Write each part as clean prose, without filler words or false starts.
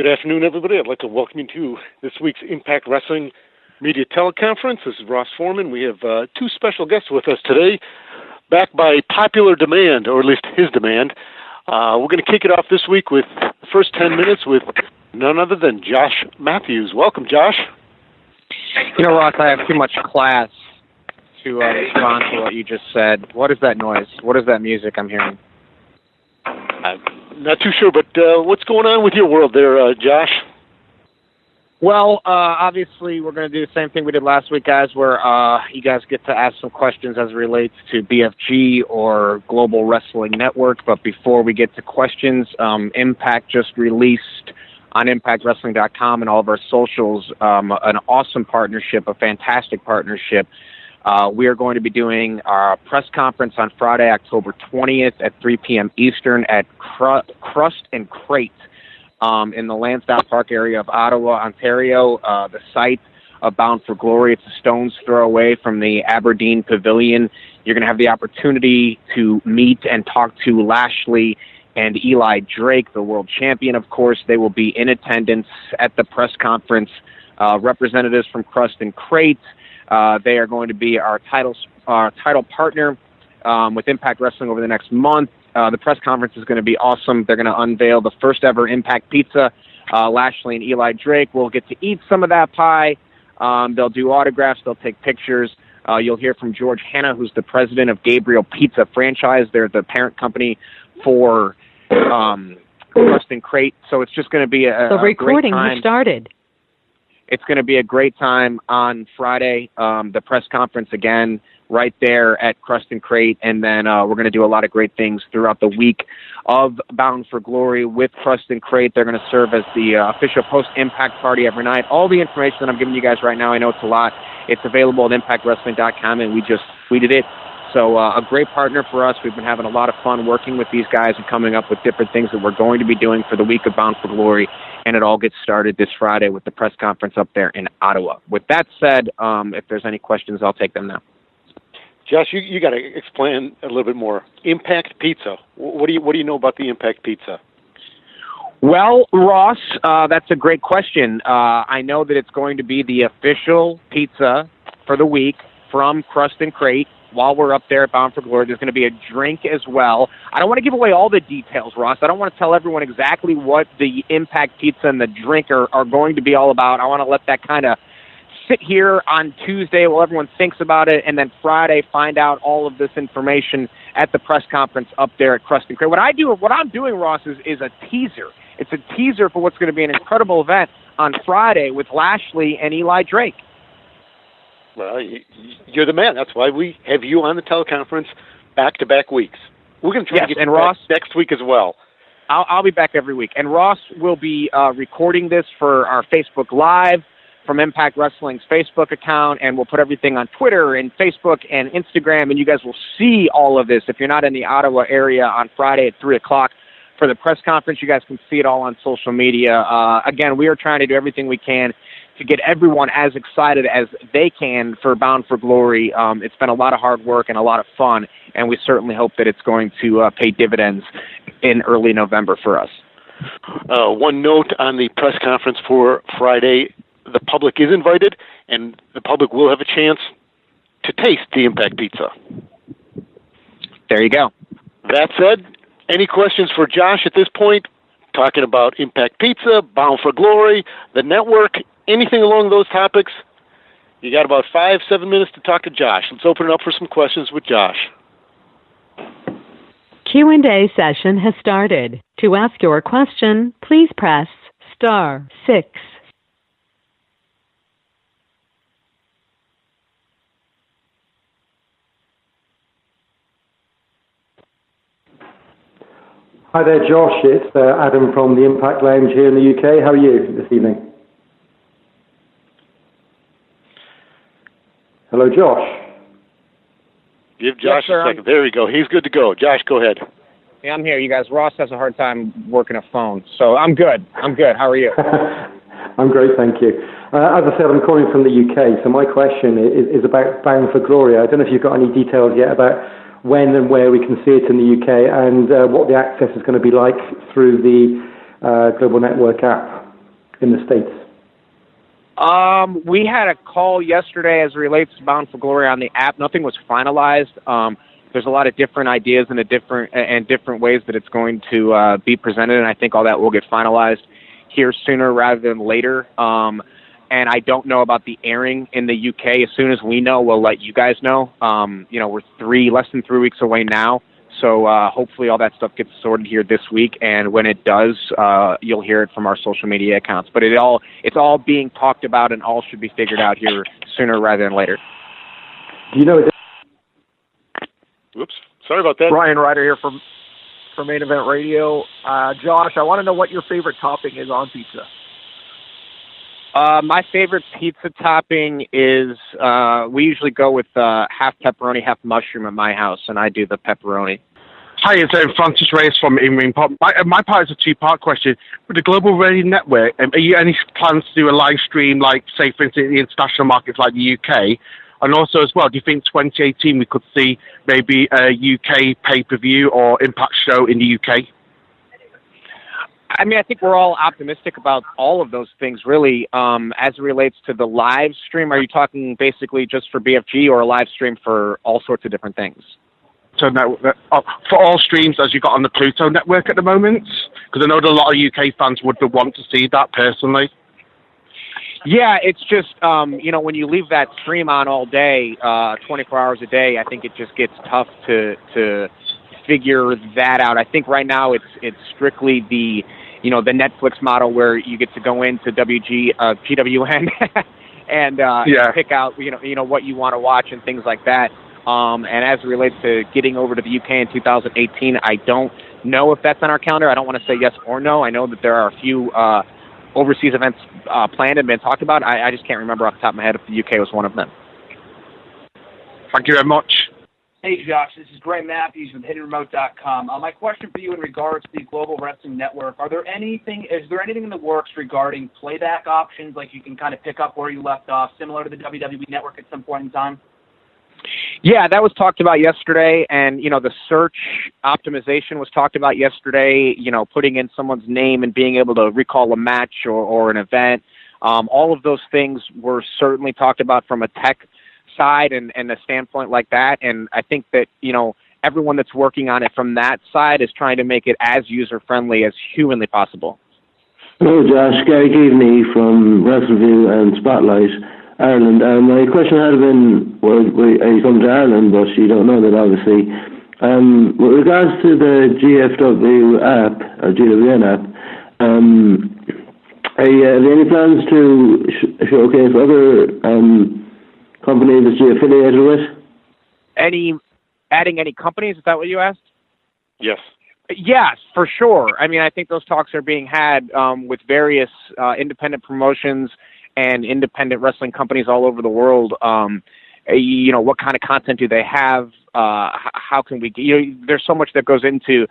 Good afternoon, everybody. I'd like to welcome you to this week's Impact Wrestling Media Teleconference. This is Ross Foreman. We have two special guests with us today, backed by popular demand, or at least his demand. We're going to kick it off this week with the first 10 minutes with none other than Josh Matthews. Welcome, Josh. You know, Ross, I have too much class to respond to what you just said. What is that noise? What is that music I'm hearing? I'm not too sure, but what's going on with your world there, Josh? Well, obviously, we're going to do the same thing we did last week, guys, where you guys get to ask some questions as it relates to BFG or Global Wrestling Network. But before we get to questions, Impact just released on ImpactWrestling.com and all of our socials an awesome partnership, a fantastic partnership. We are going to be doing our press conference on Friday, October 20th at 3 p.m. Eastern at Crust and Crate in the Lansdowne Park area of Ottawa, Ontario. The site of Bound for Glory, it's a stone's throw away from the Aberdeen Pavilion. You're going to have the opportunity to meet and talk to Lashley and Eli Drake, the world champion, of course. They will be in attendance at the press conference. Representatives from Crust and Crate. They are going to be our title partner with Impact Wrestling over the next month. The press conference is going to be awesome. They're going to unveil the first ever Impact Pizza. Lashley and Eli Drake will get to eat some of that pie. They'll do autographs. They'll take pictures. You'll hear from George Hanna, who's the president of Gabriel Pizza Franchise. They're the parent company for Crust and Crate. So it's just going to be the recording has started. It's going to be a great time on Friday. The press conference, again, right there at Crust and Crate. And then we're going to do a lot of great things throughout the week of Bound for Glory with Crust and Crate. They're going to serve as the official post-Impact party every night. All the information that I'm giving you guys right now, I know it's a lot. It's available at ImpactWrestling.com, and we just tweeted it. So a great partner for us. We've been having a lot of fun working with these guys and coming up with different things that we're going to be doing for the week of Bound for Glory. And it all gets started this Friday with the press conference up there in Ottawa. With that said, if there's any questions, I'll take them now. Josh, you got to explain a little bit more. Impact Pizza. What do you know about the Impact Pizza? Well, Ross, that's a great question. I know that it's going to be the official pizza for the week from Crust and Crate. While we're up there at Bound for Glory, there's going to be a drink as well. I don't want to give away all the details, Ross. I don't want to tell everyone exactly what the Impact Pizza and the drink are going to be all about. I want to let that kind of sit here on Tuesday while everyone thinks about it, and then Friday find out all of this information at the press conference up there at Crust and Crate. What I'm doing, Ross, is a teaser. It's a teaser for what's going to be an incredible event on Friday with Lashley and Eli Drake. Well, you're the man. That's why we have you on the teleconference back-to-back weeks. We're going to try to get you Ross, back next week as well. I'll be back every week. And Ross will be recording this for our Facebook Live from Impact Wrestling's Facebook account, and we'll put everything on Twitter and Facebook and Instagram, and you guys will see all of this. If you're not in the Ottawa area on Friday at 3 o'clock for the press conference, you guys can see it all on social media. Again, we are trying to do everything we can to get everyone as excited as they can for Bound for Glory. It's been a lot of hard work and a lot of fun, and we certainly hope that it's going to pay dividends in early November for us. One note on the press conference for Friday, the public is invited, and the public will have a chance to taste the Impact Pizza. There you go. That said, any questions for Josh at this point? Talking about Impact Pizza, Bound for Glory, the network, anything along those topics? You got about 5-7 minutes to talk to Josh. Let's open it up for some questions with Josh. Q&A session has started. To ask your question, please press *6. Hi there, Josh. It's Adam from the Impact Lounge here in the UK. How are you this evening? Hello, Josh. Give Josh a second. There we go. He's good to go. Josh, go ahead. Yeah, I'm here, you guys. Ross has a hard time working a phone, so I'm good. How are you? I'm great, thank you. As I said, I'm calling from the UK, so my question is about Bound for Glory. I don't know if you've got any details yet about when and where we can see it in the UK and what the access is going to be like through the Global Network app. in the States? We had a call yesterday as it relates to Bound for Glory on the app. Nothing was finalized. There's a lot of different ideas and different ways that it's going to be presented, and I think all that will get finalized here sooner rather than later. And I don't know about the airing in the UK. As soon as we know, we'll let you guys know. We're less than 3 weeks away now, so hopefully all that stuff gets sorted here this week. And when it does, you'll hear it from our social media accounts. But it's all being talked about, and all should be figured out here sooner rather than later. Do you know? Oops, sorry about that. Ryan Ryder here from Main Event Radio. Josh, I want to know what your favorite topping is on pizza. My favorite pizza topping is we usually go with half pepperoni, half mushroom at my house, and I do the pepperoni. Hi, it's Francis Reyes from In-Ring Pop. My part is a two-part question. With the Global Radio Network, are you any plans to do a live stream, like, say, for instance, in the international markets like the UK? And also, as well, do you think 2018 we could see maybe a UK pay-per-view or Impact show in the UK? I mean, I think we're all optimistic about all of those things, really. As it relates to the live stream, are you talking basically just for BFG or a live stream for all sorts of different things? So now, for all streams, as you got on the Pluto network at the moment? Because I know that a lot of UK fans would want to see that personally. Yeah, it's just, when you leave that stream on all day, 24 hours a day, I think it just gets tough to figure that out. I think right now it's strictly the Netflix model where you get to go into GWN and pick out, what you want to watch and things like that. And as it relates to getting over to the UK in 2018, I don't know if that's on our calendar. I don't want to say yes or no. I know that there are a few overseas events planned and been talked about. I just can't remember off the top of my head if the UK was one of them. Thank you very much. Hey, Josh, this is Gray Matthews with HiddenRemote.com. My question for you in regards to the Global Wrestling Network, is there anything in the works regarding playback options, like you can kind of pick up where you left off, similar to the WWE Network at some point in time? Yeah, that was talked about yesterday, and, the search optimization was talked about yesterday, putting in someone's name and being able to recall a match or an event. All of those things were certainly talked about from a tech side and a standpoint like that, and I think that, everyone that's working on it from that side is trying to make it as user-friendly as humanly possible. Hello, Josh. Gary Keaveney from WrestleView and Spotlight, Ireland. My question had been, you come to Ireland, but you don't know that, obviously. With regards to the GFW app, or GWN app, have you any plans to showcase other companies that you're affiliated with? Adding any companies? Is that what you asked? Yes. Yes, for sure. I mean, I think those talks are being had with various independent promotions and independent wrestling companies all over the world. What kind of content do they have? How can we? There's so much that goes into,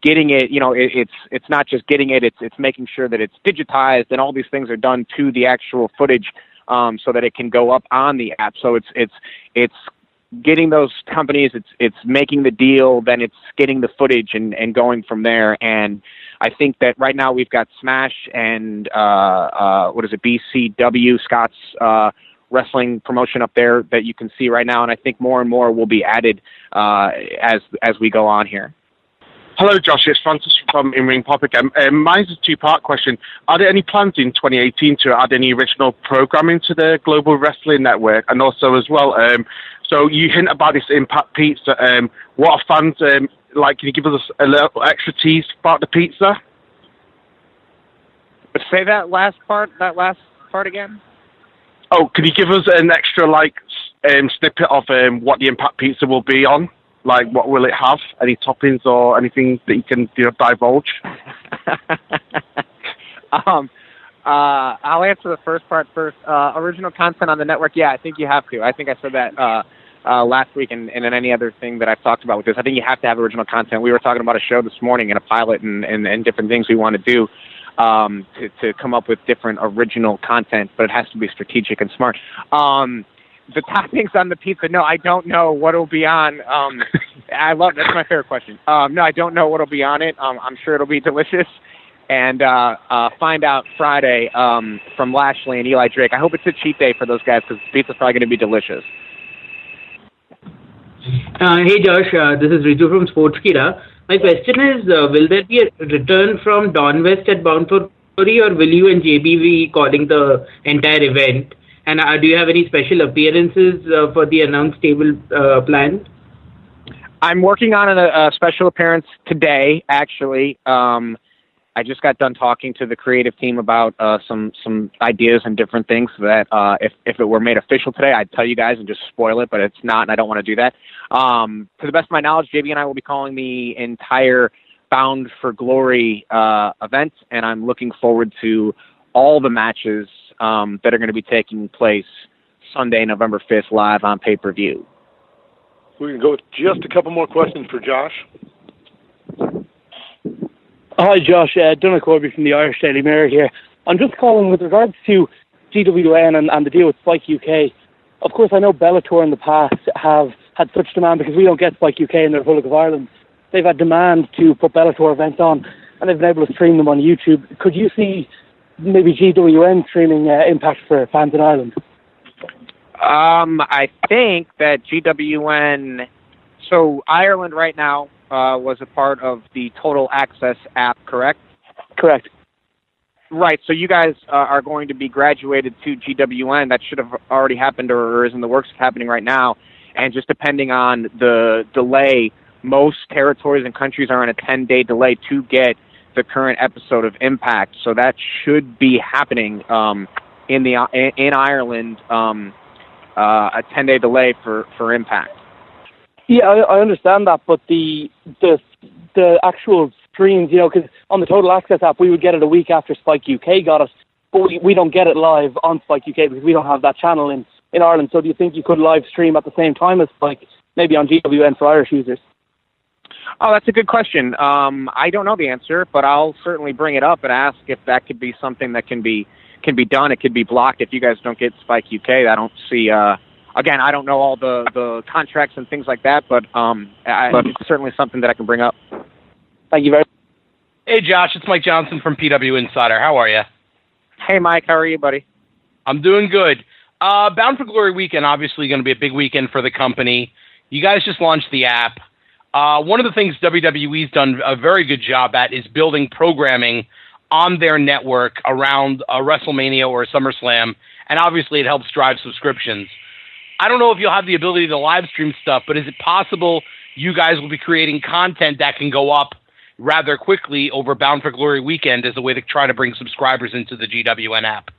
getting it. It's not just getting it. It's making sure that it's digitized and all these things are done to the actual footage, so that it can go up on the app. So it's getting those companies. It's making the deal. Then it's getting the footage and going from there. And I think that right now we've got Smash and BCW, Scott's wrestling promotion up there that you can see right now, and I think more and more will be added as we go on here. Hello, Josh. It's Francis from In-Ring Pop again. Mine's a two-part question. Are there any plans in 2018 to add any original programming to the Global Wrestling Network? And also, as well, so you hint about this Impact Pizza. What are fans like? Can you give us a little extra tease about the pizza? Say that last part again. Oh, can you give us an extra snippet of what the Impact Pizza will be on? Like, what will it have? Any toppings or anything that you can divulge? I'll answer the first part first. Original content on the network, yeah, I think you have to. I think I said that last week and in any other thing that I've talked about with this. I think you have to have original content. We were talking about a show this morning and a pilot and different things we want to do to come up with different original content, but it has to be strategic and smart. The toppings on the pizza, no, I don't know what will be on. That's my favorite question. No, I don't know what will be on it. I'm sure it'll be delicious. and find out Friday from Lashley and Eli Drake. I hope it's a cheat day for those guys because pizza's probably going to be delicious. Hey Josh, this is Riju from Sportskira. My question is, will there be a return from Don West at Bound for Glory, or will you and JB be calling the entire event? And do you have any special appearances for the announced table planned? I'm working on a special appearance today, actually. I just got done talking to the creative team about some ideas and different things that if it were made official today, I'd tell you guys and just spoil it, but it's not, and I don't want to do that. To the best of my knowledge, JB and I will be calling the entire Bound for Glory event, and I'm looking forward to all the matches that are going to be taking place Sunday, November 5th, live on pay-per-view. We can go with just a couple more questions for Josh. Hi, Josh. Donald Corby from the Irish Daily Mirror here. I'm just calling with regards to GWN and the deal with Spike UK. Of course, I know Bellator in the past have had such demand because we don't get Spike UK in the Republic of Ireland. They've had demand to put Bellator events on, and they've been able to stream them on YouTube. Could you see maybe GWN streaming Impact for fans in Ireland? I think that GWN... So Ireland right now was a part of the Total Access app, correct? Correct. Right, so you guys are going to be graduated to GWN. That should have already happened or is in the works of happening right now. And just depending on the delay, most territories and countries are on a 10-day delay to get the current episode of Impact. So that should be happening in Ireland, a 10-day delay for Impact. Yeah, I understand that, but the actual streams, because on the Total Access app, we would get it a week after Spike UK got it, but we don't get it live on Spike UK because we don't have that channel in Ireland. So do you think you could live stream at the same time as Spike, maybe on GWN for Irish users? Oh, that's a good question. I don't know the answer, but I'll certainly bring it up and ask if that could be something that can be done. It could be blocked if you guys don't get Spike UK. I don't see... Again, I don't know all the contracts and things like that, but it's certainly something that I can bring up. Thank you very much. Hey, Josh, it's Mike Johnson from PW Insider. How are you? Hey, Mike. How are you, buddy? I'm doing good. Bound for Glory weekend, obviously going to be a big weekend for the company. You guys just launched the app. One of the things WWE's done a very good job at is building programming on their network around a WrestleMania or a SummerSlam, and obviously it helps drive subscriptions. I don't know if you'll have the ability to live stream stuff, but is it possible you guys will be creating content that can go up rather quickly over Bound for Glory weekend as a way to try to bring subscribers into the GWN app?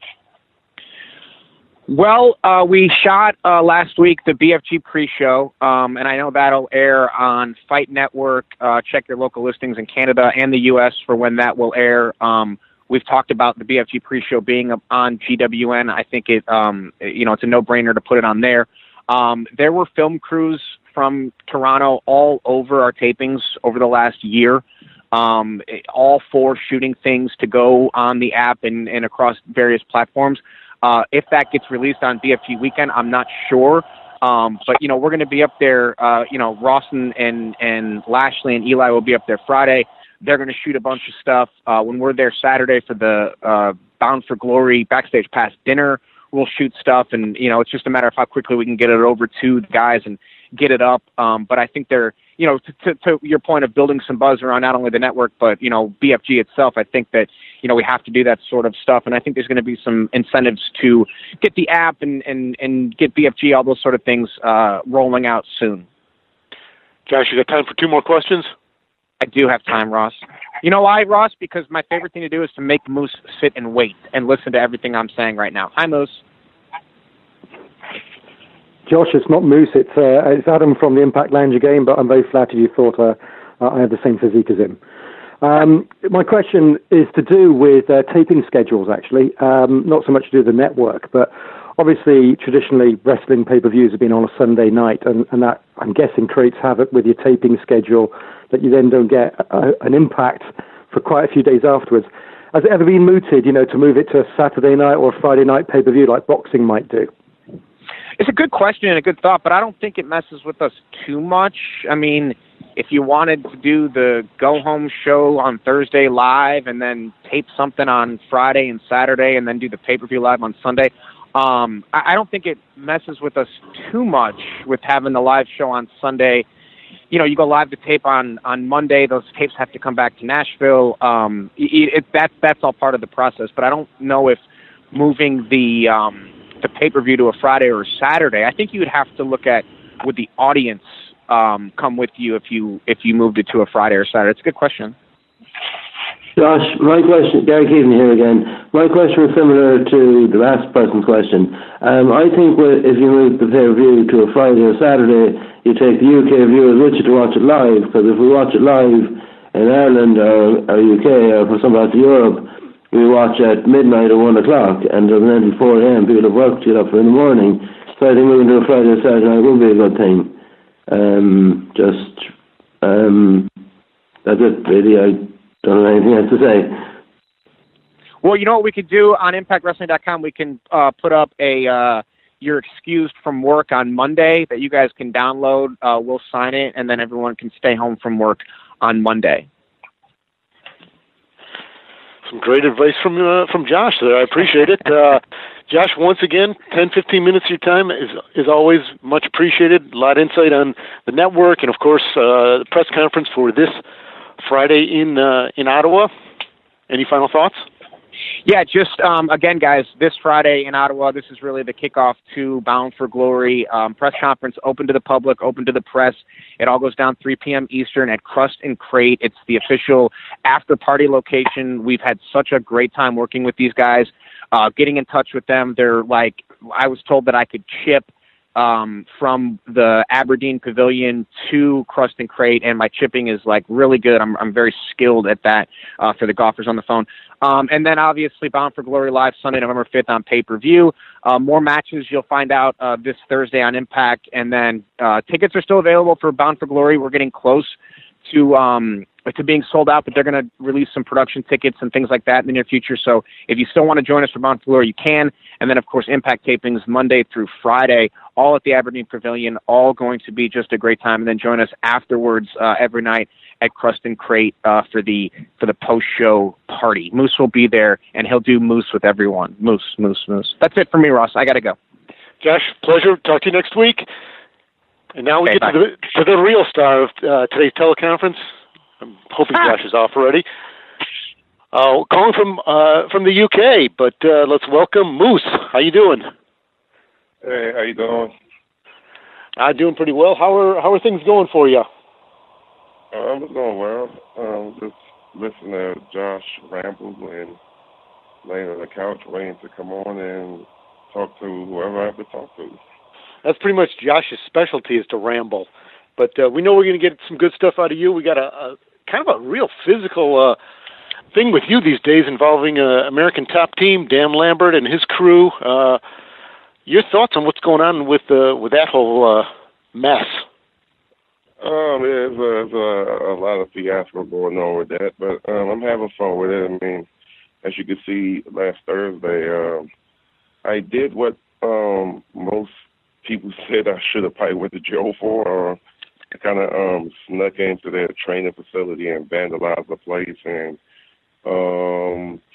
Well, we shot last week the BFG pre-show, and I know that'll air on Fight Network. Check your local listings in Canada and the U.S. for when that will air. We've talked about the BFG pre-show being on GWN. I think it's a no-brainer to put it on there. There were film crews from Toronto all over our tapings over the last year, all for shooting things to go on the app and across various platforms. If that gets released on BFG weekend, I'm not sure. But we're going to be up there. Ross and Lashley and Eli will be up there Friday. They're going to shoot a bunch of stuff. When we're there Saturday for the Bound for Glory Backstage Pass dinner, we'll shoot stuff. And, it's just a matter of how quickly we can get it over to the guys and get it up. But I think they're, to your point of building some buzz around not only the network, but, BFG itself, I think that, we have to do that sort of stuff. And I think there's going to be some incentives to get the app and get BFG, all those sort of things rolling out soon. Josh, you got time for two more questions? I do have time, Ross. You know why, Ross? Because my favorite thing to do is to make Moose sit and wait and listen to everything I'm saying right now. Hi, Moose. Josh, it's not Moose. It's Adam from the Impact Lounge again, but I'm very flattered you thought I have the same physique as him. My question is to do with taping schedules, actually. Not so much to do with the network, but obviously, traditionally, wrestling pay-per-views have been on a Sunday night, and that, I'm guessing, creates havoc with your taping schedule that you then don't get an impact for quite a few days afterwards. Has it ever been mooted, to move it to a Saturday night or a Friday night pay-per-view like boxing might do? It's a good question and a good thought, but I don't think it messes with us too much. I mean, if you wanted to do the go-home show on Thursday live and then tape something on Friday and Saturday and then do the pay-per-view live on Sunday, I don't think it messes with us too much with having the live show on Sunday. You know, you go live to tape on Monday. Those tapes have to come back to Nashville. That's all part of the process. But I don't know if moving the pay-per-view to a Friday or a Saturday. I think you would have to look at would the audience come with you if you moved it to a Friday or Saturday. It's a good question. Josh, my question, Gary Keevan here again. My question was similar to the last person's question. I think if you move the pay-per-view to a Friday or Saturday, you take the UK viewers with you to watch it live, because if we watch it live in Ireland or UK or for some parts of Europe, we watch at midnight or 1 o'clock, and there's an 4 a.m. people have work to get up for in the morning. So I think moving to a Friday or Saturday night would be a good thing. That's it, really. I don't have anything else to say. Well, you know what we could do on ImpactWrestling.com? We can put up a you're excused from work on Monday that you guys can download. We'll sign it, and then everyone can stay home from work on Monday. Some great advice from Josh there. I appreciate it. Josh, once again, 10-15 minutes of your time is always much appreciated. A lot of insight on the network, and of course, the press conference for this Friday in Ottawa. Any final thoughts? Yeah, just again, guys, this Friday in Ottawa, this is really the kickoff to Bound for Glory press conference, open to the public, open to the press. It all goes down 3 p.m. Eastern at Crust and Crate. It's the official after-party location. We've had such a great time working with these guys, getting in touch with them. They're like, I was told that I could chip from the Aberdeen Pavilion to Crust and Crate, and my chipping is like really good. I'm very skilled at that for the golfers on the phone. And then obviously Bound for Glory live Sunday, November 5th on pay-per-view. More matches you'll find out this Thursday on Impact, and then tickets are still available for Bound for Glory. We're getting close to being sold out, but they're going to release some production tickets and things like that in the near future. So if you still want to join us for Bound for Glory, you can. And then, of course, Impact tapings Monday through Friday, all at the Aberdeen Pavilion, all going to be just a great time. And then join us afterwards every night at Crust and Crate for the post-show party. Moose will be there, and he'll do Moose with everyone. Moose. That's it for me, Ross. I got to go. Josh, pleasure. Talk to you next week. And now we get to the real star of today's teleconference. I'm hoping Josh is off already. Calling from the UK, but let's welcome Moose. How you doing? Hey, how you doing? I'm doing pretty well. How are things going for you? I'm going well. Just listening to Josh ramble and laying on the couch waiting to come on and talk to whoever I have to talk to. That's pretty much Josh's specialty, is to ramble. But we know we're going to get some good stuff out of you. We got a kind of a real physical thing with you these days involving American Top Team, Dan Lambert and his crew. Your thoughts on what's going on with that whole mess? There's a lot of fiasco going on with that, but I'm having fun with it. I mean, as you can see, last Thursday, I did what most people said I should have probably went to jail for. I kind of snuck into their training facility and vandalized the place and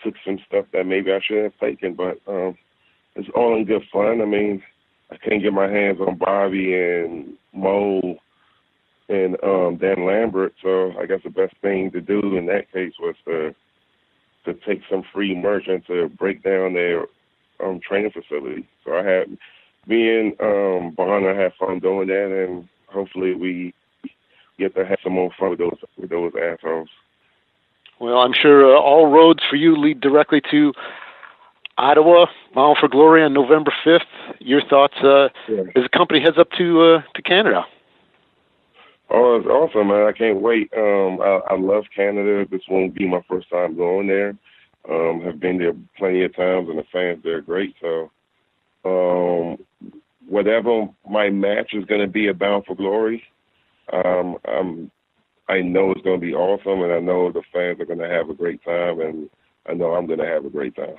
took some stuff that maybe I shouldn't have taken, but it's all in good fun. I mean, I couldn't get my hands on Bobby and Mo and Dan Lambert, so I guess the best thing to do in that case was to take some free merch and to break down their training facility. So I had me and Bonner had fun doing that, and hopefully we get to have some more fun with those assholes. Well, I'm sure all roads for you lead directly to Ottawa, Bound for Glory on November 5th. Your thoughts as the company heads up to Canada? Oh, it's awesome, man. I can't wait. I love Canada. This won't be my first time going there. Have been there plenty of times, and the fans there are great. So whatever my match is going to be at Bound for Glory, I know it's going to be awesome, and I know the fans are going to have a great time, and I know I'm going to have a great time.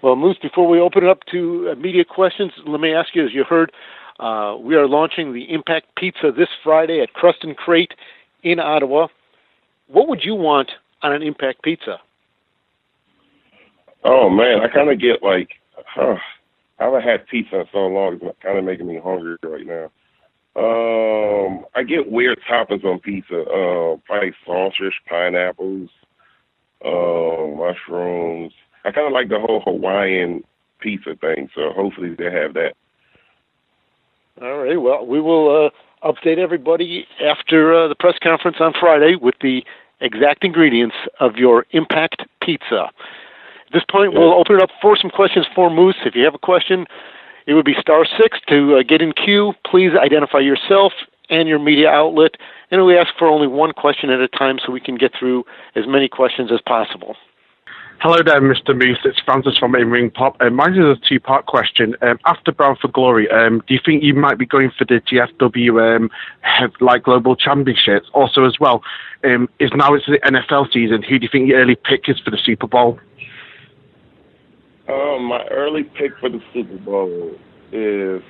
Well, Moose, before we open it up to media questions, let me ask you, as you heard, we are launching the Impact Pizza this Friday at Crust and Crate in Ottawa. What would you want on an Impact Pizza? Oh, man, I kind of get like, I haven't had pizza in so long. It's kind of making me hungry right now. I get weird toppings on pizza, like sausage, pineapples, mushrooms. I kind of like the whole Hawaiian pizza thing, so hopefully they have that. All right, well, we will update everybody after the press conference on Friday with the exact ingredients of your Impact Pizza. At this point, we'll open it up for some questions for Moose. If you have a question, it would be *6 to get in queue. Please identify yourself and your media outlet, and we ask for only one question at a time so we can get through as many questions as possible. Hello there, Mr. Moose. It's Francis from In-Ring Pop. Mine is a two-part question. After Bound for Glory, do you think you might be going for the GFW Global Championships? Also, as well, it's the NFL season. Who do you think your early pick is for the Super Bowl? My early pick for the Super Bowl is,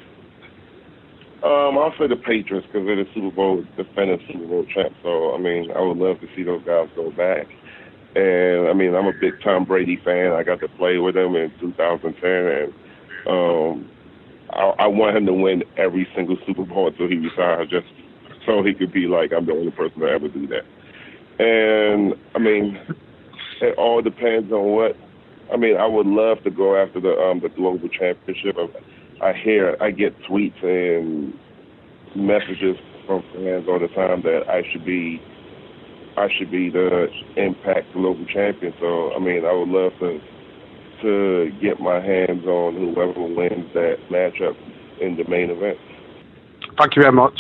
I'll say the Patriots because they're the Super Bowl defending Super Bowl champs. So, I mean, I would love to see those guys go back. And, I mean, I'm a big Tom Brady fan. I got to play with him in 2010, and I want him to win every single Super Bowl until he retires, just so he could be like, I'm the only person to ever do that. And, I mean, it all depends on what. I mean, I would love to go after the Global Championship. I get tweets and messages from fans all the time that I should be the Impact Global Champion. So, I mean, I would love to get my hands on whoever wins that matchup in the main event. Thank you very much.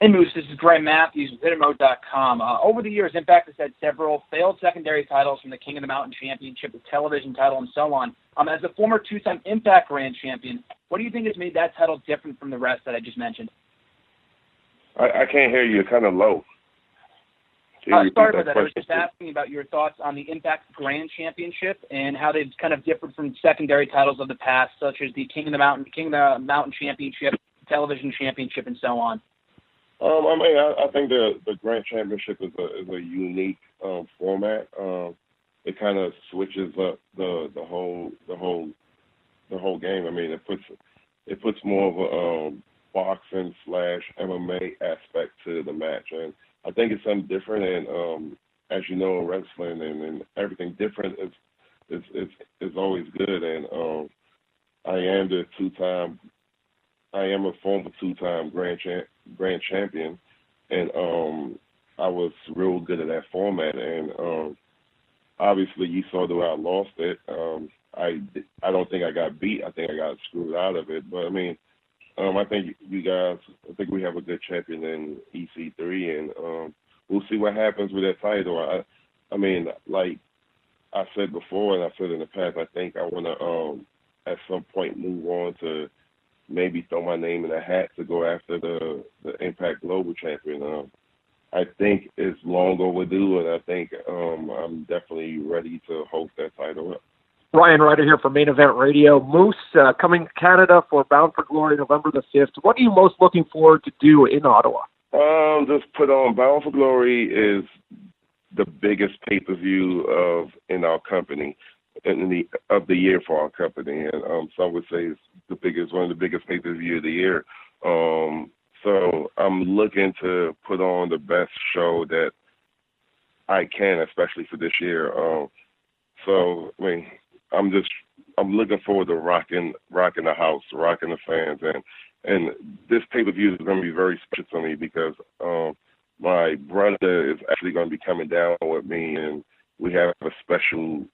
Hey, Moose, this is Graham Matthews with Intermode.com. Over the years, Impact has had several failed secondary titles from the King of the Mountain Championship, the television title, and so on. As a former two-time Impact Grand Champion, what do you think has made that title different from the rest that I just mentioned? I can't hear you. You're kind of low. Sorry about that. I was just asking about your thoughts on the Impact Grand Championship and how they've kind of differed from secondary titles of the past, such as the King of the Mountain Championship, Television Championship, and so on. I mean, I think the Grand Championship is a unique format. It kind of switches up the whole game. I mean, it puts more of a boxing / MMA aspect to the match, and I think it's something different. And as you know, wrestling and everything different is always good. And I am a former two-time Grand Champion, and I was real good at that format. And obviously, you saw the way I lost it. I don't think I got beat. I think I got screwed out of it. But I mean, I think I think we have a good champion in EC3, and we'll see what happens with that title. I mean, like I said before, and I said in the past, I think I want to at some point move on to maybe throw my name in a hat to go after the Impact Global Champion. I think it's long overdue, and I think I'm definitely ready to hold that title up. Ryan Ryder here for Main Event Radio. Moose, coming to Canada for Bound for Glory November the 5th. What are you most looking forward to do in Ottawa? Just put on Bound for Glory is the biggest pay-per-view in our company, of the year for our company, and some would say it's one of the biggest pay-per-view of the year. So I'm looking to put on the best show that I can, especially for this year. So I mean, I'm looking forward to rocking the house, rocking the fans, and this pay-per-view is going to be very special to me because my brother is actually going to be coming down with me, and we have a special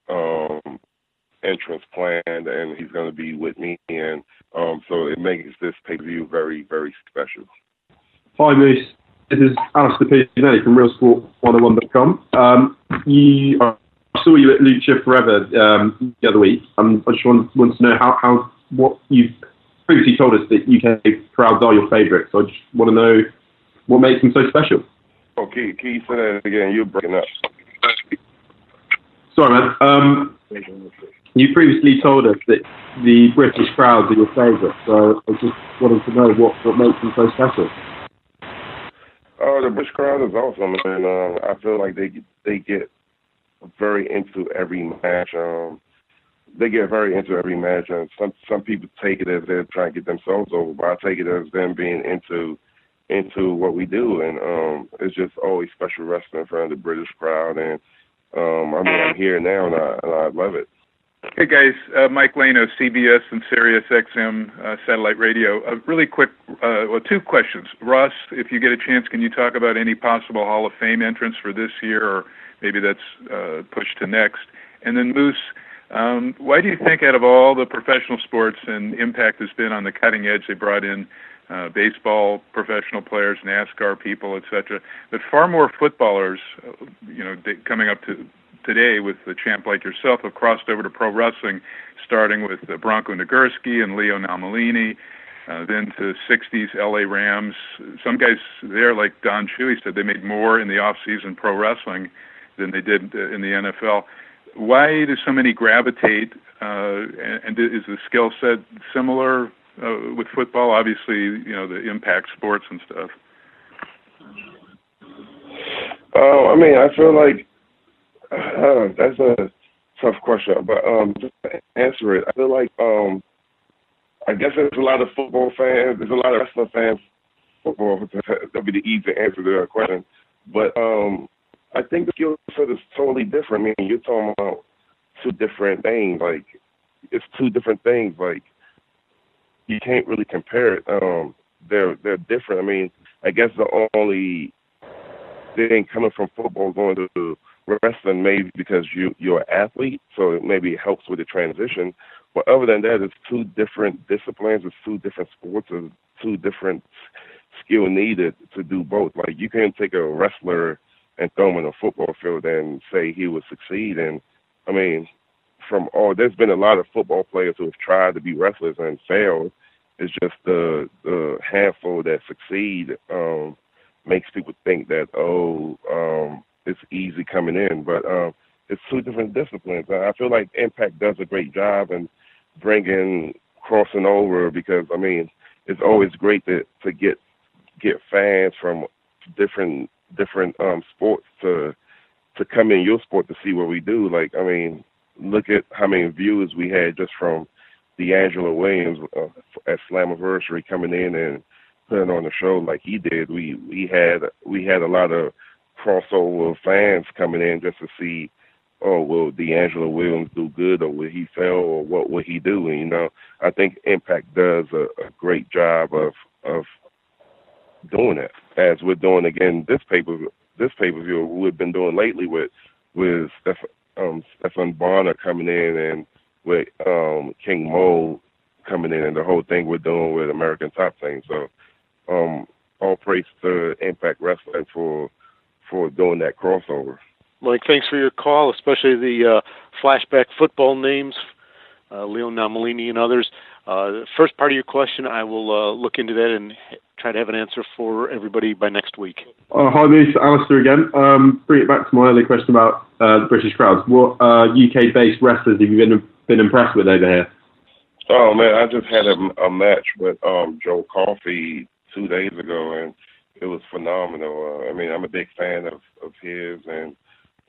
entrance planned, and he's going to be with me, and so it makes this pay-per-view very, very special. Hi, Moose. This is Alistair Pizzanelli from RealSport101.com. I saw you at Lucha Forever the other week. I just want to know what you've previously told us that UK crowds are your favourite. So I just want to know what makes them so special. Oh, can you say that again? You're breaking up. Sorry, man. You previously told us that the British crowds are your favourite, so I just wanted to know what makes them so special. Oh, the British crowd is awesome, and I feel like they get very into every match. They get very into every match, and some people take it as they're trying to get themselves over, but I take it as them being into what we do, and it's just always special wrestling in front of the British crowd, and I'm here now, and I love it. Hey guys, Mike Lano, CBS and Sirius XM satellite radio. Really quick, two questions. Ross, if you get a chance, can you talk about any possible Hall of Fame entrants for this year, or maybe that's pushed to next? And then Moose, why do you think out of all the professional sports, and Impact has been on the cutting edge, they brought in baseball professional players, NASCAR people, etc., but far more footballers, coming up to today with the champ like yourself have crossed over to pro wrestling, starting with Bronco Nagurski and Leo Namalini, then to 60s LA Rams. Some guys there, like Don Chewy, said they made more in the off-season pro wrestling than they did in the NFL. Why do so many gravitate, and is the skill set similar with football? Obviously, the impact sports and stuff. I feel like that's a tough question, but just to answer it, I feel like I guess there's a lot of football fans, there's a lot of wrestling fans. Football that'd be the easy answer to that question, but I think the skill set is totally different. I mean, you're talking about two different things. Like, it's two different things. Like, you can't really compare it. They're different. I mean, I guess the only thing coming from football going to wrestling maybe because you're an athlete, so maybe it helps with the transition. But other than that, it's two different disciplines, it's two different sports, it's two different skill needed to do both. Like, you can't take a wrestler and throw him in a football field and say he would succeed. And I mean, there's been a lot of football players who have tried to be wrestlers and failed. It's just the handful that succeed makes people think that it's easy coming in, but it's two different disciplines. I feel like Impact does a great job in crossing over, because I mean, it's always great to get fans from different sports to come in your sport to see what we do. Like, I mean, look at how many viewers we had just from D'Angelo Williams at Slammiversary coming in and putting on a show like he did. We had a lot of crossover fans coming in just to see, will D'Angelo Williams do good, or will he fail, or what will he do? And I think Impact does a great job of doing it, as we're doing again this pay-per-view we've been doing lately with Stefan Bonner coming in, and with King Mo coming in, and the whole thing we're doing with American Top Team. So all praise to Impact Wrestling for doing that crossover. Mike, thanks for your call, especially the flashback football names, Leo Namalini and others. The first part of your question, I will look into that and try to have an answer for everybody by next week. Hi, Moose. Alistair again. Bring it back to my earlier question about the British crowds. What UK-based wrestlers have you been impressed with over here? Oh, man, I just had a match with Joe Coffey 2 days ago, and it was phenomenal. I mean, I'm a big fan of his, and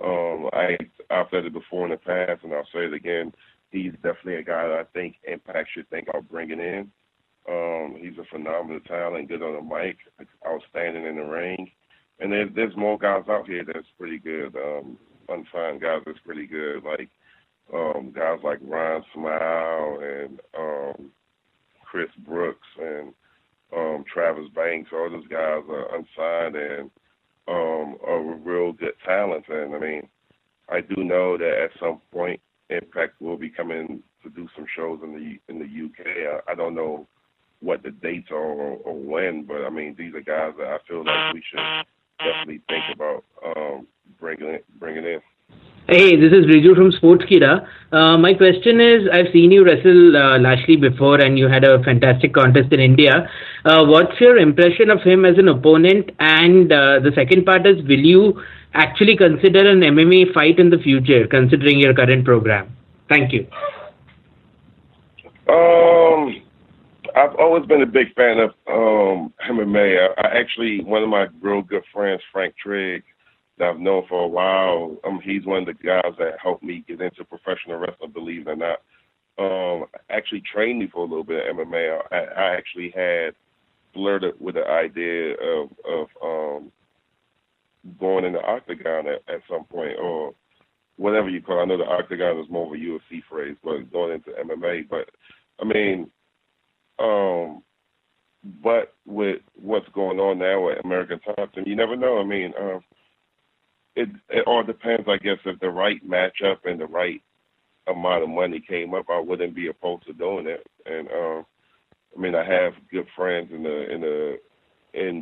I've said it before in the past, and I'll say it again. He's definitely a guy that I think Impact should think about bringing in. He's a phenomenal talent, good on the mic, outstanding in the ring. And there's more guys out here that's pretty good, unsigned guys that's pretty good, like guys like Ryan Smile and Chris Brooks and Travis Banks. All those guys are unsigned and are real good talents. And I mean, I do know that at some point Impact will be coming to do some shows in the UK. I don't know what the dates are or when, but I mean, these are guys that I feel like we should definitely think about bringing in. Hey, this is Riju from Sportskida. My question is, I've seen you wrestle Lashley before, and you had a fantastic contest in India. What's your impression of him as an opponent? And the second part is, will you actually consider an MMA fight in the future, considering your current program? Thank you. I've always been a big fan of MMA. I actually, one of my real good friends, Frank Trigg, that I've known for a while, he's one of the guys that helped me get into professional wrestling, believe it or not. Actually trained me for a little bit of MMA. I actually had flirted with the idea of going in the octagon at some point, or whatever you call it. I know the octagon is more of a UFC phrase, but going into MMA. But, I mean, but with what's going on now with American Top Team, you never know. I mean, it all depends, I guess, if the right matchup and the right amount of money came up, I wouldn't be opposed to doing it. And I mean, I have good friends in the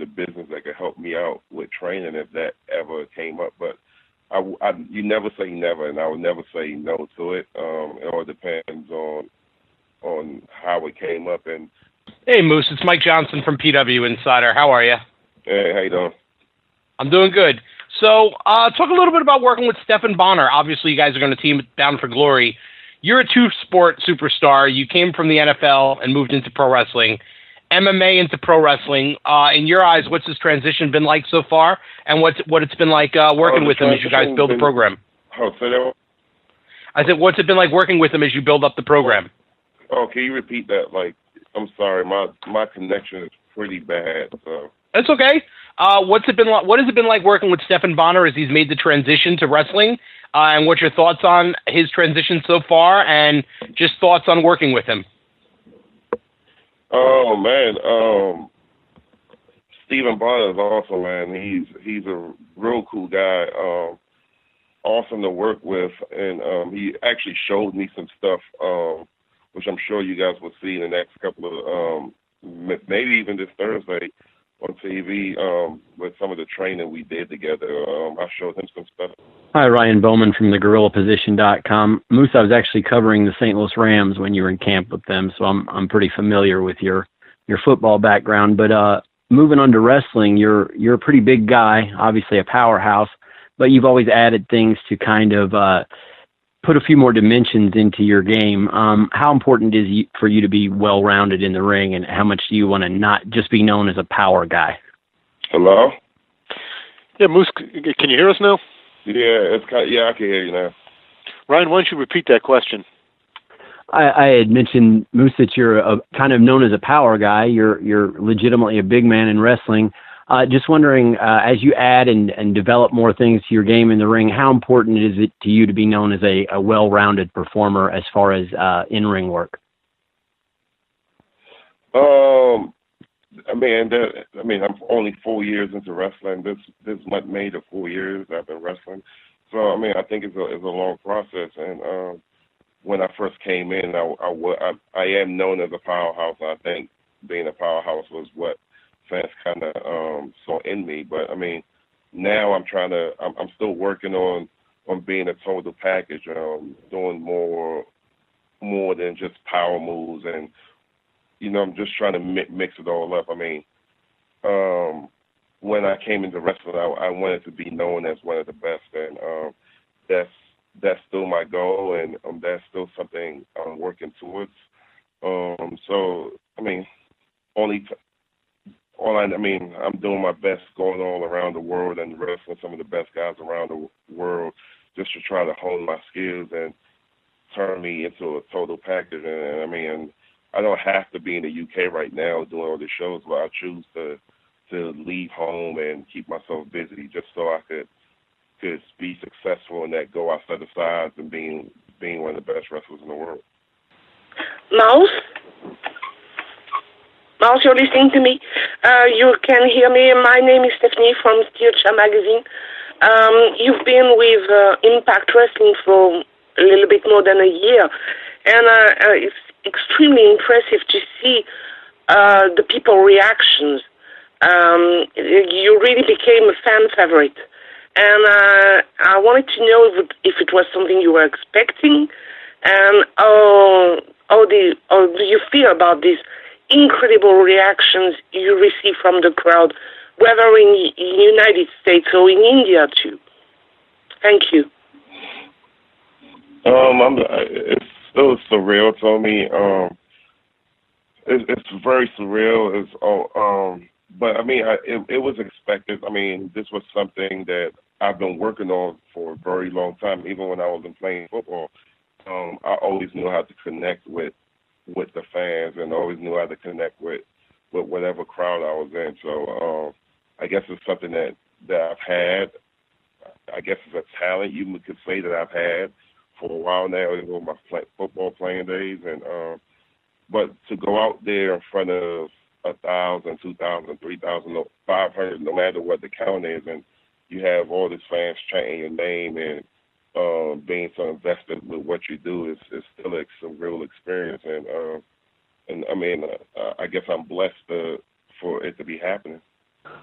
business that could help me out with training if that ever came up. But you never say never, and I would never say no to it. It all depends on how it came up. And hey, Moose, it's Mike Johnson from PW Insider. How are you? Hey, how you doing? I'm doing good. So, talk a little bit about working with Stephan Bonnar. Obviously, you guys are going to team Bound for Glory. You're a two-sport superstar. You came from the NFL and moved into pro wrestling. MMA into pro wrestling. In your eyes, what's this transition been like so far, and what it's been like working with him as you guys build the program? I said, what's it been like working with him as you build up the program? Oh, can you repeat that? Like, I'm sorry, my connection is pretty bad. So. That's okay. What's it been like? What has it been like working with Stephan Bonnar as he's made the transition to wrestling? And what's your thoughts on his transition so far, and just thoughts on working with him? Oh man, Stephan Bonnar is awesome, man. He's a real cool guy. Awesome to work with, and he actually showed me some stuff, which I'm sure you guys will see in the next couple of maybe even this Thursday on TV with some of the training we did together. I showed him some stuff. Hi, Ryan Bowman from thegorillaposition.com. Moose, I was actually covering the St. Louis Rams when you were in camp with them, so I'm pretty familiar with your football background. But moving on to wrestling, you're a pretty big guy, obviously a powerhouse, but you've always added things to kind of put a few more dimensions into your game. How important is it for you to be well-rounded in the ring, and how much do you want to not just be known as a power guy? Hello? Yeah, Moose, can you hear us now? Yeah, I can hear you now. Ryan, why don't you repeat that question? I had mentioned, Moose, that you're kind of known as a power guy. You're legitimately a big man in wrestling. Just wondering, as you add and develop more things to your game in the ring, how important is it to you to be known as a well-rounded performer as far as in-ring work? I mean, I'm only 4 years into wrestling. This month made it 4 years I've been wrestling. So, I mean, I think it's a long process. And when I first came in, I am known as a powerhouse. I think being a powerhouse was what fans kind of saw in me. But, I mean, now I'm still working on being a total package, doing more than just power moves, and I'm just trying to mix it all up. I mean, when I came into wrestling, I wanted to be known as one of the best, and that's still my goal, and that's still something I'm working towards. So, I mean, I'm doing my best going all around the world and wrestling some of the best guys around the world, just to try to hone my skills and turn me into a total package. And I mean, I don't have to be in the UK right now doing all the shows, but I choose to leave home and keep myself busy just so I could be successful in that goal I set aside and being one of the best wrestlers in the world. Mouse, you're listening to me. You can hear me. My name is Stephanie from Steel Magazine. You've been with Impact Wrestling for a little bit more than a year, and it's extremely impressive to see the people reactions. You really became a fan favorite, and I wanted to know if it was something you were expecting, and how do you feel about these incredible reactions you receive from the crowd, whether in the United States or in India too? Thank you. It's still surreal to me. It's very surreal. But I mean, it was expected. I mean, this was something that I've been working on for a very long time. Even when I wasn't playing football, I always knew how to connect with the fans, and always knew how to connect with whatever crowd I was in. So I guess it's something that I've had. I guess it's a talent you could say that I've had for a while now, even with my football playing days. And but to go out there in front of 1,000, 2,000, 3,000, 500, no matter what the count is, and you have all these fans chanting your name and being so invested with what you do is still a surreal experience. And I mean, I guess I'm blessed for it to be happening.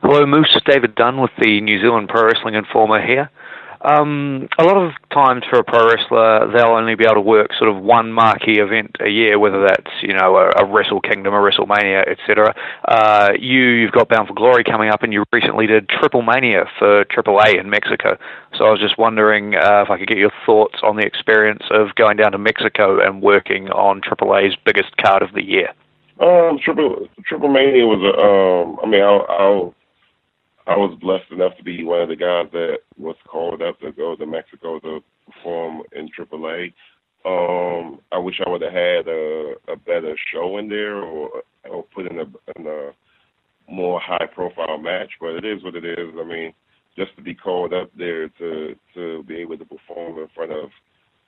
Hello, Moose. David Dunn with the New Zealand Pro Wrestling Informer here. A lot of times for a pro wrestler, they'll only be able to work sort of one marquee event a year, whether that's, you know, a Wrestle Kingdom, a WrestleMania, etc. You've got Bound for Glory coming up, and you recently did Triple Mania for AAA in Mexico. So I was just wondering if I could get your thoughts on the experience of going down to Mexico and working on AAA's biggest card of the year. Triple Mania was I mean, I was blessed enough to be one of the guys that was called up to go to Mexico to perform in AAA. I wish I would have had a better show in there, or put in a more high profile match, but it is what it is. I mean, just to be called up there to be able to perform in front of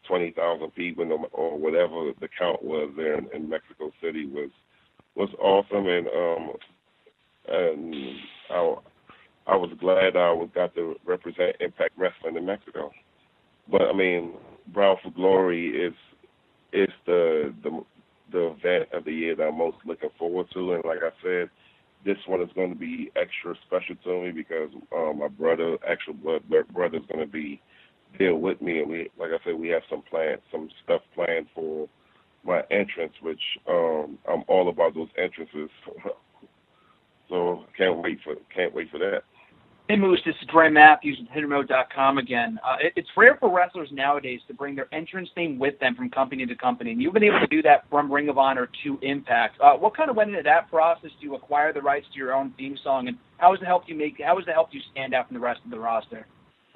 20,000 people or whatever the count was there in Mexico City was awesome, and I was glad I got to represent Impact Wrestling in Mexico. But I mean, Bound for Glory is the event of the year that I'm most looking forward to, and like I said, this one is going to be extra special to me because my actual blood brother, is going to be there with me, and we have some stuff planned for my entrance, which I'm all about those entrances. So can't wait for that. Hey Moose, this is Dre Matthews with HitRemote.com again. It's rare for wrestlers nowadays to bring their entrance theme with them from company to company, and you've been able to do that from Ring of Honor to Impact. What kind of went into that process to acquire the rights to your own theme song, and how has it helped you stand out from the rest of the roster?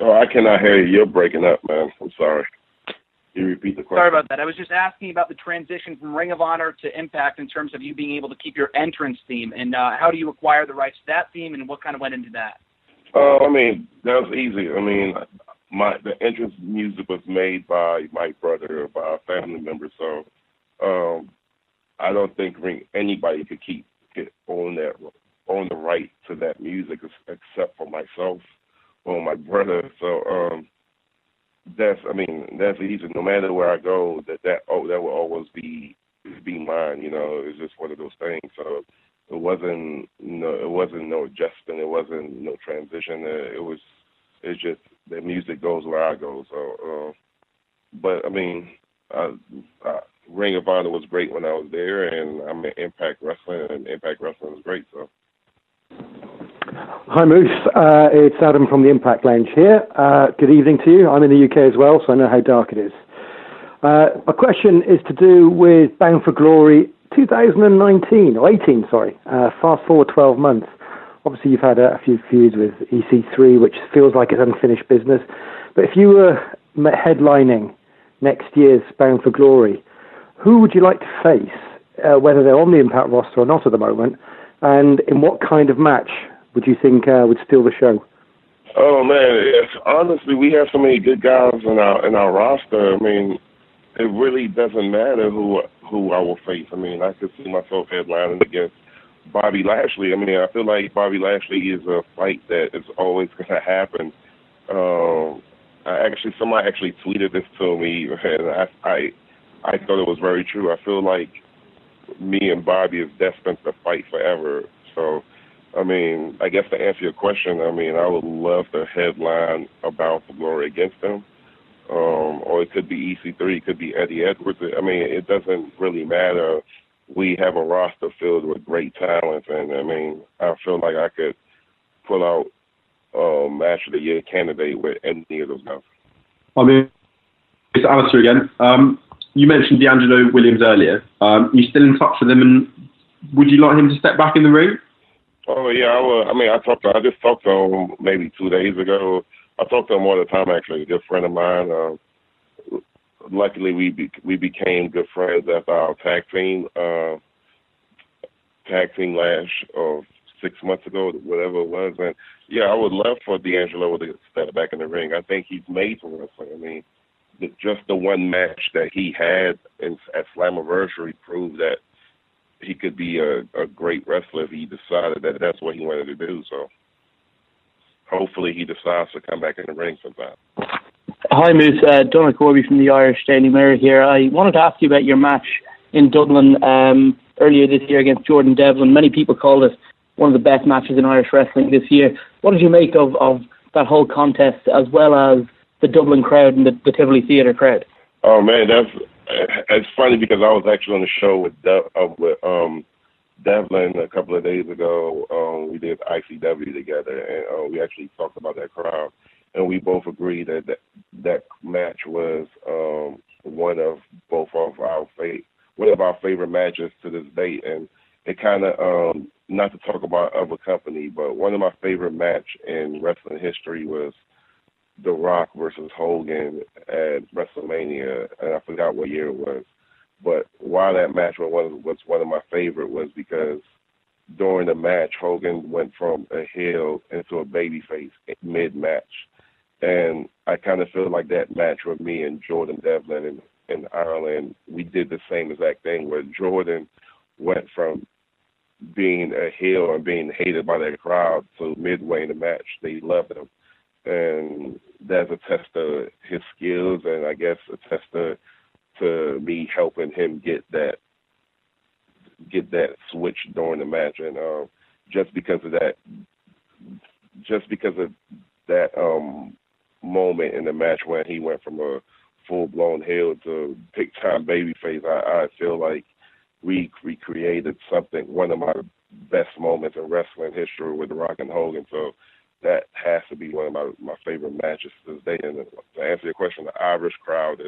Oh, I cannot hear you. You're breaking up, man. I'm sorry. Can you repeat the question? Sorry about that. I was just asking about the transition from Ring of Honor to Impact in terms of you being able to keep your entrance theme, and how do you acquire the rights to that theme, and what kind of went into that? I mean, that was easy. I mean, the entrance music was made by my brother or by a family member, so I don't think anybody could own the right to that music except for myself or my brother. So that's easy. No matter where I go, that will always be mine. You know, it's just one of those things. So it wasn't no adjustment. It wasn't no transition. It's just the music goes where I go. So, but I mean, Ring of Honor was great when I was there, and I'm in Impact Wrestling, and Impact Wrestling was great. So. Hi Moose, it's Adam from the Impact Lounge here. Good evening to you. I'm in the UK as well, so I know how dark it is. My question is to do with Bound for Glory 2019, or 18, sorry. Fast forward 12 months. Obviously you've had a few feuds with EC3, which feels like it's unfinished business. But if you were headlining next year's Bound for Glory, who would you like to face, whether they're on the Impact roster or not at the moment, and in what kind of match would you think would steal the show? Oh man, honestly, we have so many good guys in our roster. I mean, it really doesn't matter who I will face. I mean, I could see myself headlining against Bobby Lashley. I mean, I feel like Bobby Lashley is a fight that is always going to happen. Somebody actually tweeted this to me, and I thought it was very true. I feel like me and Bobby is destined to fight forever. So, I mean, I guess to answer your question, I mean, I would love to headline a Bound for Glory against him. Or it could be EC3, it could be Eddie Edwards. I mean, it doesn't really matter. We have a roster filled with great talent, and I mean, I feel like I could pull out Match of the Year candidate with any of those guys. I mean, it's Alistair again. You mentioned D'Angelo Williams earlier. You still in touch with him, and would you like him to step back in the ring? Oh yeah, I just talked to him maybe 2 days ago. I talk to him all the time. Actually, a good friend of mine. Luckily, we became good friends after our tag team lash of 6 months ago, whatever it was. And yeah, I would love for D'Angelo to step back in the ring. I think he's made for wrestling. I mean, just the one match that he had at Slammiversary proved that he could be a great wrestler if he decided that that's what he wanted to do. So hopefully he decides to come back in the ring sometime. Hi, Moose. Donald Corby from the Irish Daily Mirror here. I wanted to ask you about your match in Dublin earlier this year against Jordan Devlin. Many people called it one of the best matches in Irish wrestling this year. What did you make of that whole contest, as well as the Dublin crowd and the Tivoli Theatre crowd? Oh man, it's funny because I was actually on the show with Devlin a couple of days ago. We did ICW together, and we actually talked about that crowd, and we both agreed that match was one of our favorite matches to this date. And it kind of not to talk about other company, but one of my favorite match in wrestling history was The Rock versus Hogan at WrestleMania, and I forgot what year it was. But why that match was one of my favorite was because during the match, Hogan went from a heel into a babyface mid-match. And I kind of feel like that match with me and Jordan Devlin in Ireland, we did the same exact thing where Jordan went from being a heel and being hated by that crowd to midway in the match, they loved him. And that's a test of his skills, and I guess a test to me helping him get that switch during the match. And just because of that moment in the match when he went from a full-blown heel to big-time babyface, I feel like we recreated one of my best moments in wrestling history with Rock and Hogan. So that has to be one of my favorite matches to this day. And to answer your question, the Irish crowd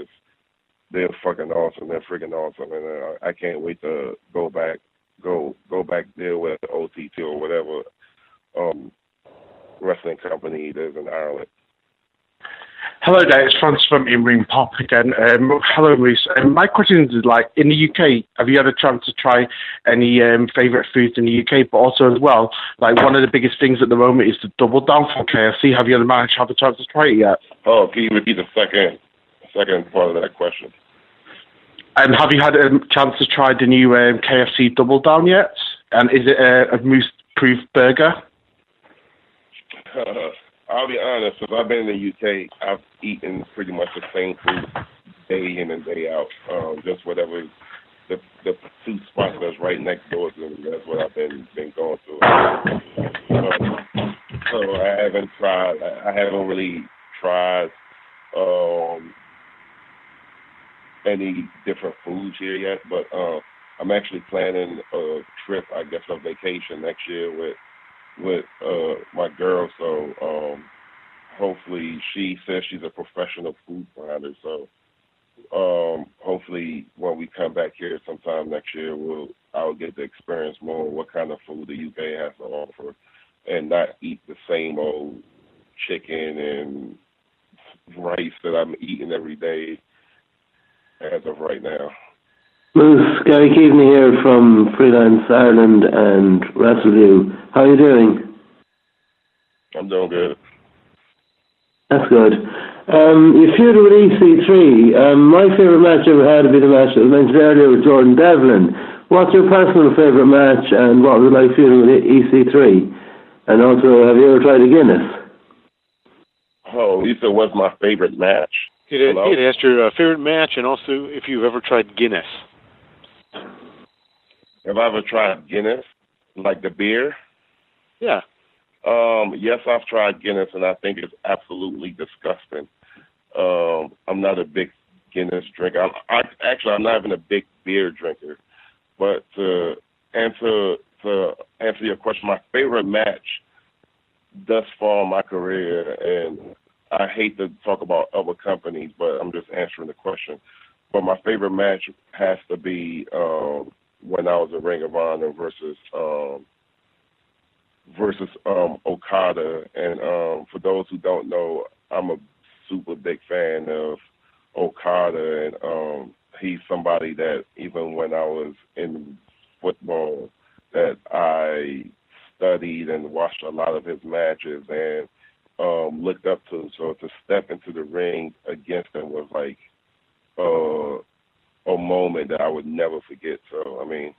they're fucking awesome. They're freaking awesome, and I can't wait to go back there with OTT or whatever wrestling company it is in Ireland. Hello there, it's Francis from In-Ring Pop again. Hello, Moose. My question is, in the UK, have you had a chance to try any favourite foods in the UK? But also as well, one of the biggest things at the moment is the Double Down from KFC. Have you had a chance to try it yet? Oh, can you repeat the second part of that question? Have you had a chance to try the new KFC Double Down yet? And is it a moose-proof burger? I'll be honest, since I've been in the UK, I've eaten pretty much the same food day in and day out. Just whatever the two spots that's right next door to me, that's what I've been going through. So I haven't really tried any different foods here yet, but I'm actually planning a trip, I guess a vacation next year with my girl, so hopefully she says she's a professional food finder, so hopefully when we come back here sometime next year, I'll get to experience more what kind of food the UK has to offer and not eat the same old chicken and rice that I'm eating every day as of right now. Moose, Gary Keaveney here from Freelance Ireland and WrestleView. How are you doing? I'm doing good. That's good. You feuded with EC3. My favourite match I ever had would be the match that was mentioned earlier with Jordan Devlin. What's your personal favourite match, and what was it like feuding with EC3? And also, have you ever tried a Guinness? Oh, you said what's my favourite match? He'd asked your favourite match, and also if you've ever tried Guinness. Have I ever tried Guinness? Like the beer? Yeah. Yes, I've tried Guinness, and I think it's absolutely disgusting. I'm not a big Guinness drinker. I'm not even a big beer drinker. But to answer your question, my favorite match thus far in my career, and I hate to talk about other companies, but I'm just answering the question. But my favorite match has to be when I was in Ring of Honor versus Okada. And for those who don't know, I'm a super big fan of Okada, and he's somebody that even when I was in football, that I studied and watched a lot of his matches and looked up to him. So to step into the ring against him was like a moment that I would never forget. So, I mean,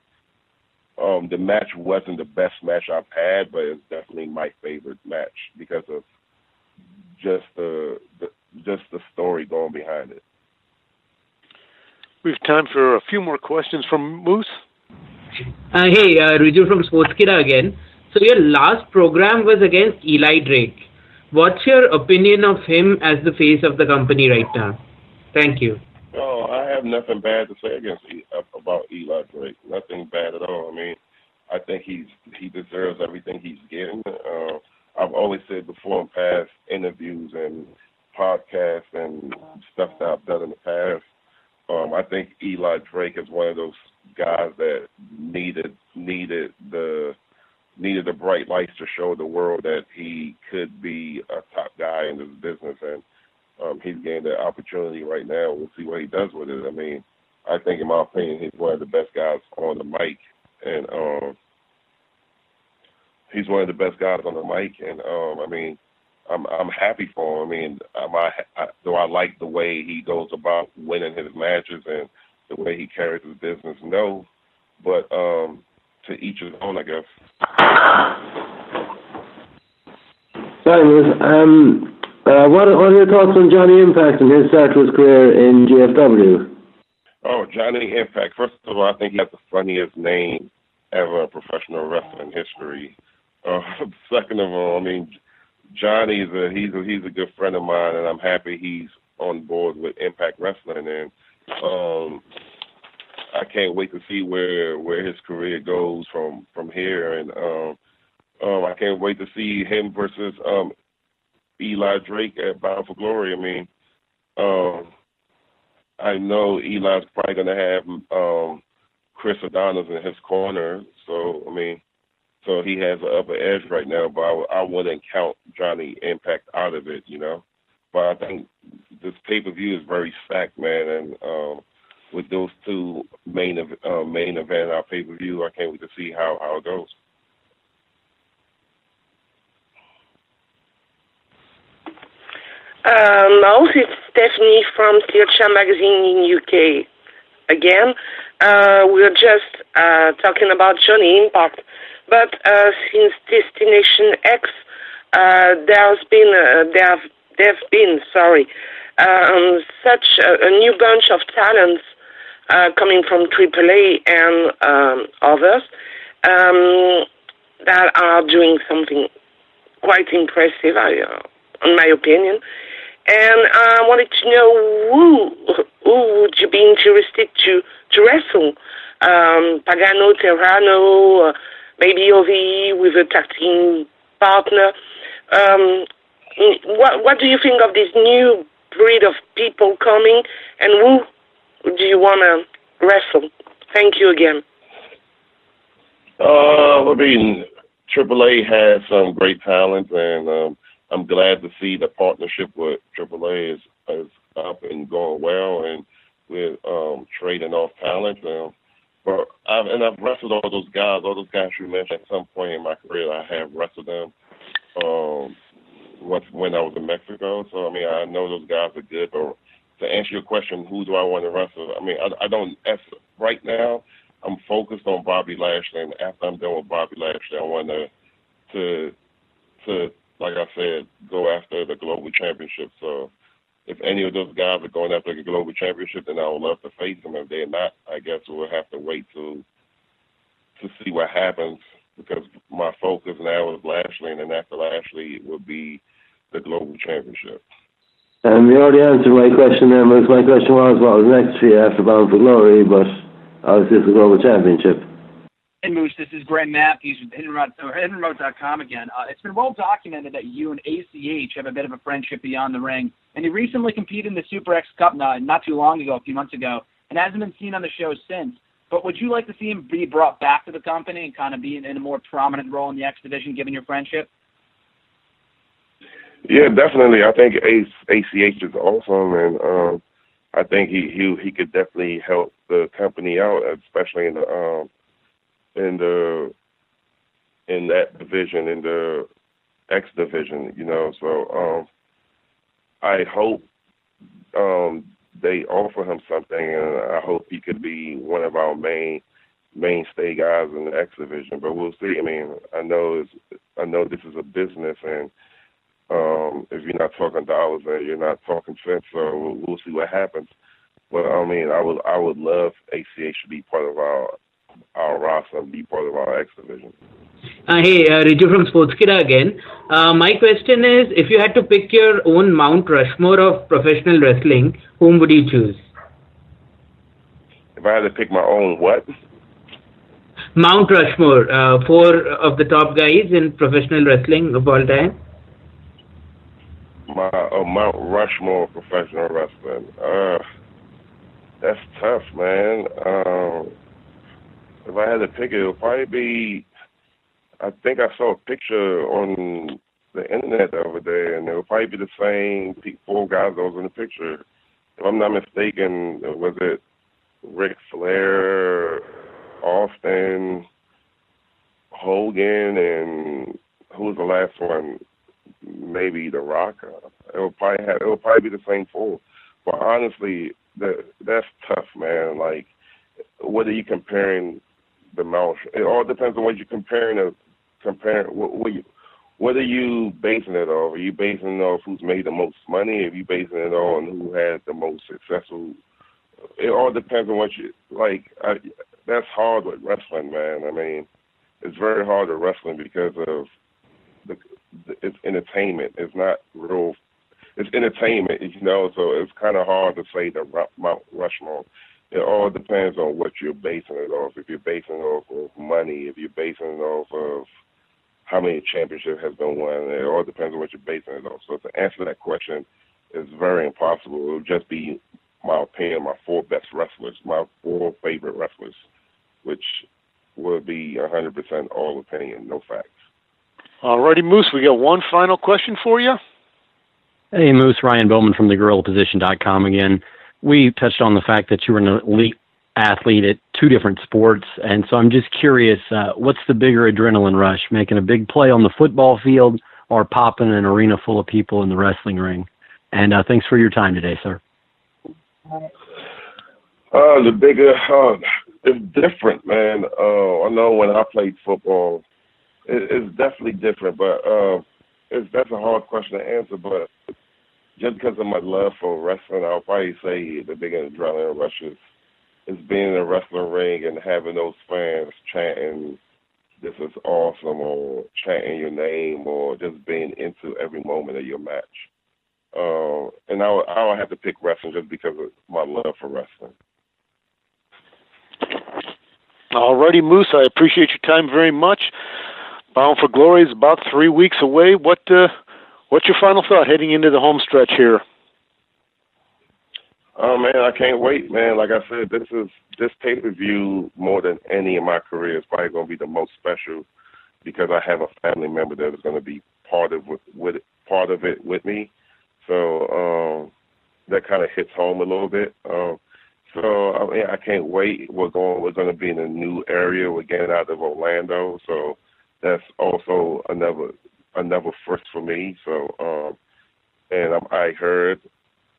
the match wasn't the best match I've had, but it's definitely my favorite match because of just the story going behind it. We have time for a few more questions from Moose. Hey, Riju from Sportskida again. So your last program was against Eli Drake. What's your opinion of him as the face of the company right now? Thank you. Oh, I have nothing bad to say about Eli Drake. Nothing bad at all. I mean, I think he deserves everything he's getting. I've always said before in past interviews and podcasts and stuff that I've done in the past, I think Eli Drake is one of those guys that needed the bright lights to show the world that he could be a top guy in this business, and he's getting that opportunity right now. We'll see what he does with it. I mean, I think, in my opinion, he's one of the best guys on the mic, and he's one of the best guys on the mic, and I mean, I'm happy for him. I mean, do I like the way he goes about winning his matches and the way he carries his business? No, but to each his own, I guess. Sorry, Lewis. What are your thoughts on Johnny Impact and his start to his career in GFW? Oh, Johnny Impact. First of all, I think he has the funniest name ever in professional wrestling history. Second of all, I mean, Johnny he's a good friend of mine, and I'm happy he's on board with Impact Wrestling, and I can't wait to see where his career goes from here, and I can't wait to see him versus Eli Drake at Bound for Glory. I mean, I know Eli's probably going to have Chris Adonis in his corner, so I mean, so he has an upper edge right now, but I wouldn't count Johnny Impact out of it, you know. But I think this pay-per-view is very stacked, man, and with those two main event our pay-per-view, I can't wait to see how it goes. Mouse, it's Stephanie from Theatre Magazine in UK again. We're just talking about Johnny Impact, but since Destination X, there's been such a new bunch of talents coming from AAA and others that are doing something quite impressive, in my opinion. And I wanted to know who would you be interested to wrestle? Pagano, Terrano, maybe OVE with a tag team partner. What do you think of this new breed of people coming, and who do you want to wrestle? Thank you again. I mean, AAA has some great talent, and I'm glad to see the partnership with AAA is up and going well, and we're trading off talent. But I've wrestled all those guys you mentioned. At some point in my career, I have wrestled them. When I was in Mexico, so I mean, I know those guys are good. But to answer your question, who do I want to wrestle? I mean, I don't. Right now, I'm focused on Bobby Lashley, and after I'm done with Bobby Lashley, I want to like I said, go after the global championship. So if any of those guys are going after the global championship, then I would love to face them. If they're not, I guess we'll have to wait to see what happens, because my focus now is Lashley, and then after Lashley, it would be the global championship. You already answered my question there, Moose. My question was what was next for you after Bound for Glory, but obviously it's the global championship. Hey, Moose, this is Graham Matthews with HiddenRemote.com again. It's been well documented that you and ACH have a bit of a friendship beyond the ring, and he recently competed in the Super X Cup not too long ago, a few months ago, and hasn't been seen on the show since. But would you like to see him be brought back to the company and kind of be in a more prominent role in the X division, given your friendship? Yeah, definitely. I think ACH is awesome, and I think he could definitely help the company out, especially in that division, in the X division, you know. So I hope they offer him something, and I hope he could be one of our mainstay guys in the X division. But we'll see. I mean, I know this is a business, and if you're not talking dollars, then you're not talking cents. So we'll see what happens. But I mean, I would love ACH to be part of our roster and be part of our X division. Hey, Riju from Sportskida again. My question is, if you had to pick your own Mount Rushmore of professional wrestling, whom would you choose? If I had to pick my own what? Mount Rushmore, 4 of the top guys in professional wrestling of all time. My Mount Rushmore of professional wrestling. That's tough, man. If I had to pick it, it would probably be, I think I saw a picture on the internet the other day, and it would probably be the same 4 guys that was in the picture. If I'm not mistaken, was it Ric Flair, Austin, Hogan, and who was the last one? Maybe The Rock. It will probably be the same 4. But honestly, that's tough, man. Like, what are you comparing the Mount? It all depends on what you're comparing. What are you basing it off? Are you basing it off who's made the most money? Are you basing it on who had the most successful? It all depends on what you like. That's hard with wrestling, man. I mean, it's very hard with wrestling because of it's entertainment. It's not real. It's entertainment, you know. So it's kind of hard to say the Mount Rushmore. It all depends on what you're basing it off. If you're basing it off of money, if you're basing it off of how many championships has been won, it all depends on what you're basing it off. So to answer that question is very impossible. It would just be my opinion, my 4 best wrestlers, my 4 favorite wrestlers, which would be 100% all opinion, no facts. All righty, Moose, we got one final question for you. Hey, Moose, Ryan Bowman from thegorillaposition.com again. We touched on the fact that you were an elite athlete at 2 different sports, and so I'm just curious, what's the bigger adrenaline rush, making a big play on the football field or popping an arena full of people in the wrestling ring? And thanks for your time today, sir. The bigger, it's different, man. I know when I played football, it's definitely different, but that's a hard question to answer, but just because of my love for wrestling, I'll probably say the bigger adrenaline rush is being in a wrestling ring and having those fans chanting, "This is awesome," or chanting your name, or just being into every moment of your match. And I would have to pick wrestling just because of my love for wrestling. All righty, Moose, I appreciate your time very much. Bound for Glory is about 3 weeks away. What's your final thought heading into the home stretch here? Oh man, I can't wait, man. Like I said, this pay-per-view more than any in my career is probably going to be the most special because I have a family member that is going to be part of it with me. So that kind of hits home a little bit. So I mean, I can't wait. We're going to be in a new area. We're getting out of Orlando, so that's also another first for me. So and I heard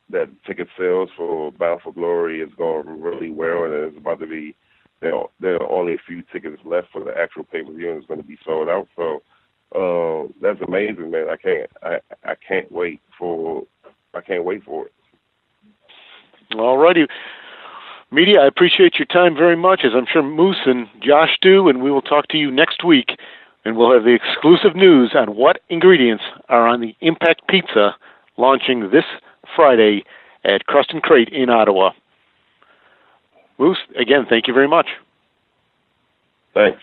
that ticket sales for Bound for Glory is going really well, and it's about to be there are only a few tickets left for the actual pay-per-view, and it's going to be sold out. So that's amazing, man. I can't wait for it. All righty. Media, I appreciate your time very much, as I'm sure Moose and Josh do, and we will talk to you next week, and we'll have the exclusive news on what ingredients are on the Impact Pizza launching this Friday at Crust and Crate in Ottawa. Moose, again, thank you very much. Thanks.